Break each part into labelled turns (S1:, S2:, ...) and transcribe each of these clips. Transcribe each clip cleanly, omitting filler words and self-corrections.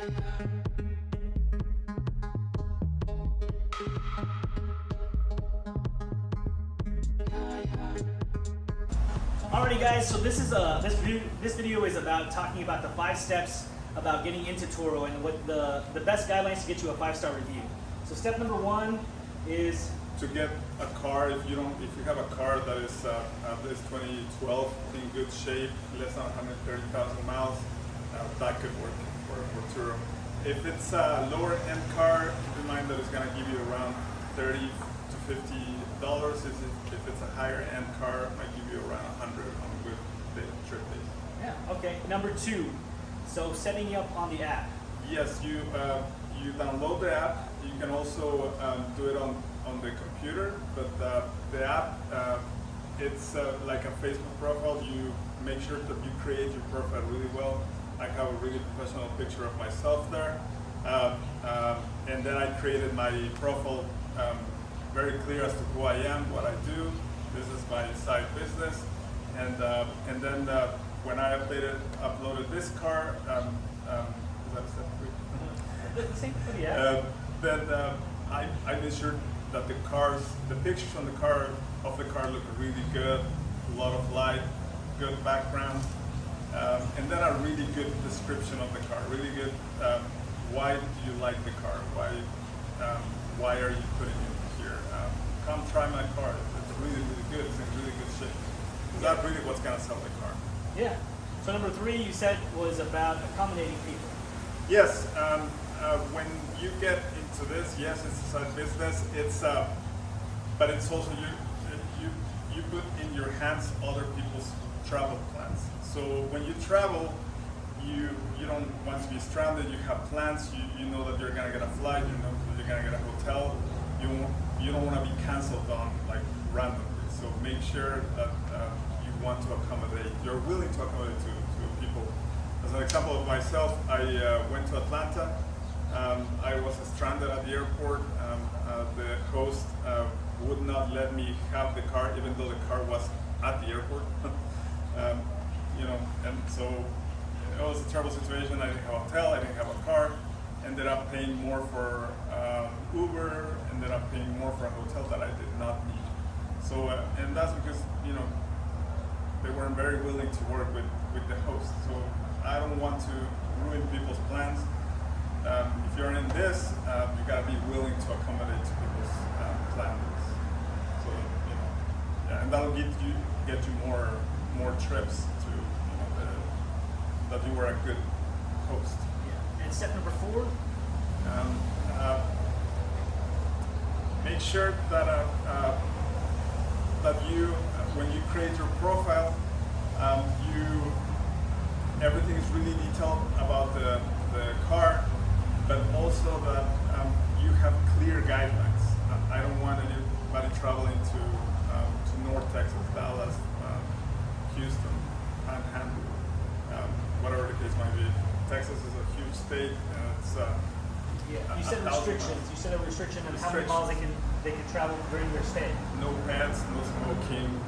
S1: Alrighty guys, so this is this video is about talking about the 5 steps about getting into Turo and what the best guidelines to get you a 5-star review. So step number 1 is
S2: to get a car. If you have a car that is at least 2012 in good shape, less than 130,000 miles, that could work for Turo. If it's a lower end car, keep in mind that it's going to give you around $30 to $50. If it's a higher end car, it might give you around 100 on a good trip days.
S1: yeah, okay. Number 2, so setting you up on the app.
S2: Yes, you download the app. You can also do it on the computer, but the app, it's like a Facebook profile. You make sure that you create your profile really well. I have a really professional picture of myself there, and then I created my profile very clear as to who I am, what I do. This is my side business, and then when I uploaded this car, is that step 3?
S1: Yeah.
S2: Then I made sure that the pictures on the car look really good, a lot of light, good background, and then a really good description of the car, really good. Why do you like the car? Why are you putting it here? Come try my car. It's really, really good. It's in really good shape. Is that really what's gonna sell the car?
S1: Yeah. So number 3 you said was about accommodating people.
S2: Yes. When you get into this, yes, it's a side business. But it's also you put in your hands other people's travel plans. So when you travel, you don't want to be stranded. You have plans. You know that you're gonna get a flight. You know that you're gonna get a hotel. You don't want to be canceled on like randomly. So make sure that you want to accommodate. You're willing to accommodate to people. As an example of myself, I went to Atlanta. I was stranded at the airport. The host would not let me have the car, even though the car was at the airport. And so it was a terrible situation. I didn't have a hotel. I didn't have a car. Ended up paying more for Uber. Ended up paying more for a hotel that I did not need. So, and that's because they weren't very willing to work with the host. So I don't want to ruin people's plans. If you're in this, you gotta be willing to accommodate to people's plans. So yeah, and that'll get you more trips to that you were a good host.
S1: Yeah. And step number 4.
S2: Make sure that that you when you create your profile, everything is really detailed about the car, but also that you have clear guidelines. I don't want anybody traveling to North Texas, Dallas, Houston, Panhandle, whatever the case might be. Texas is a huge state, and it's
S1: You said restrictions. You said a restriction on how many miles they can travel during their stay.
S2: No pets, no smoking.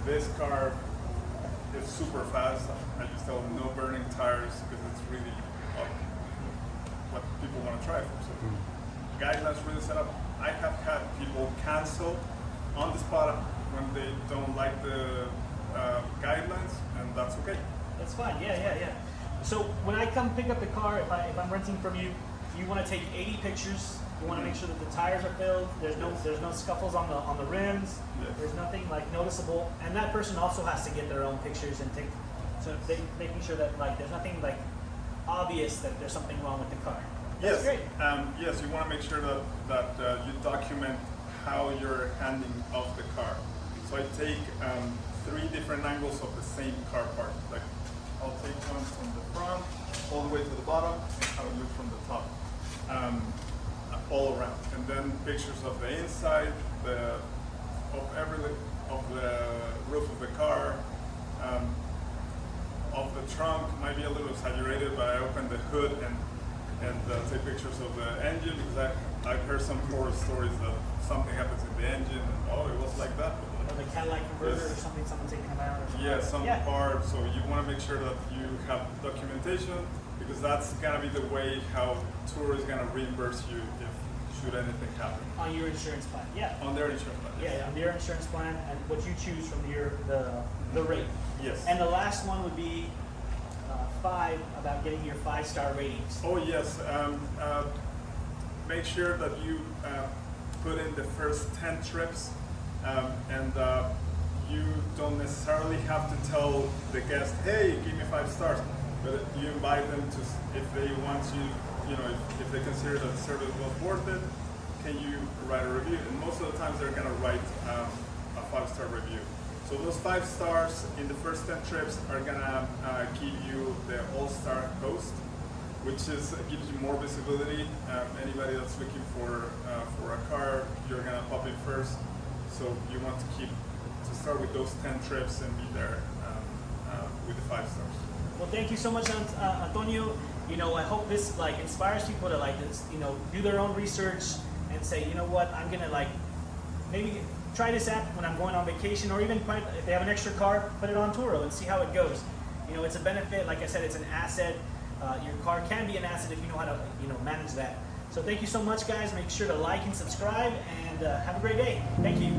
S2: This car is super fast. I just tell them no burning tires because it's really what people want to try for. So guidelines really set up. I have had people cancel on the spot when they don't like the guidelines, and that's okay.
S1: That's fine. Yeah. So when I come pick up the car, if I'm renting from you, you want to take 80 pictures. You want to make sure that the tires are filled. There's no scuffles on the rims.
S2: Yes.
S1: There's nothing like noticeable. And that person also has to get their own pictures and take. So making sure that like there's nothing like obvious that there's something wrong with the car. That's great.
S2: Yes, you want to make sure that you document how you're handing off the car. So I take 3 different angles of the same car part. Like I'll take one from the front all the way to the bottom and how it looks from the top, all around. And then pictures of the inside, of the roof of the car, of the trunk. Might be a little exaggerated, but I open the hood and take pictures of the engine because I've heard some horror stories that something happens in the engine and it was like that.
S1: Or the Cadillac converter or something, someone taking them out or something.
S2: Yeah, some part. So you want to make sure that you have documentation because that's gonna be the way how Turo is gonna reimburse you if should anything happen
S1: On your insurance plan, yeah.
S2: on their insurance plan. Yes.
S1: Yeah, on your insurance plan and what you choose from the rate.
S2: Yes.
S1: And the last one would be 5 about getting your 5-star ratings.
S2: Oh yes. Make sure that you put in the first 10 trips, and you don't necessarily have to tell the guest, "Hey, give me 5 stars," but you invite them to, if they want you, if they consider that the service was worth it, can you write a review? And most of the times they're gonna write a 5-star review. So those 5 stars in the first 10 trips are gonna give you the ALLSTAR host, which gives you more visibility. Anybody that's looking for a car, you're gonna pop in first. So you want to start with those 10 trips and be there with the 5 stars.
S1: Well, thank you so much, Antonio. I hope this inspires people to do their own research and say, you know what, I'm gonna maybe try this app when I'm going on vacation, or even if they have an extra car, put it on Turo and see how it goes. It's a benefit. Like I said, it's an asset. Your car can be an asset if you know how to manage that. So thank you so much, guys. Make sure to like and subscribe, and have a great day. Thank you.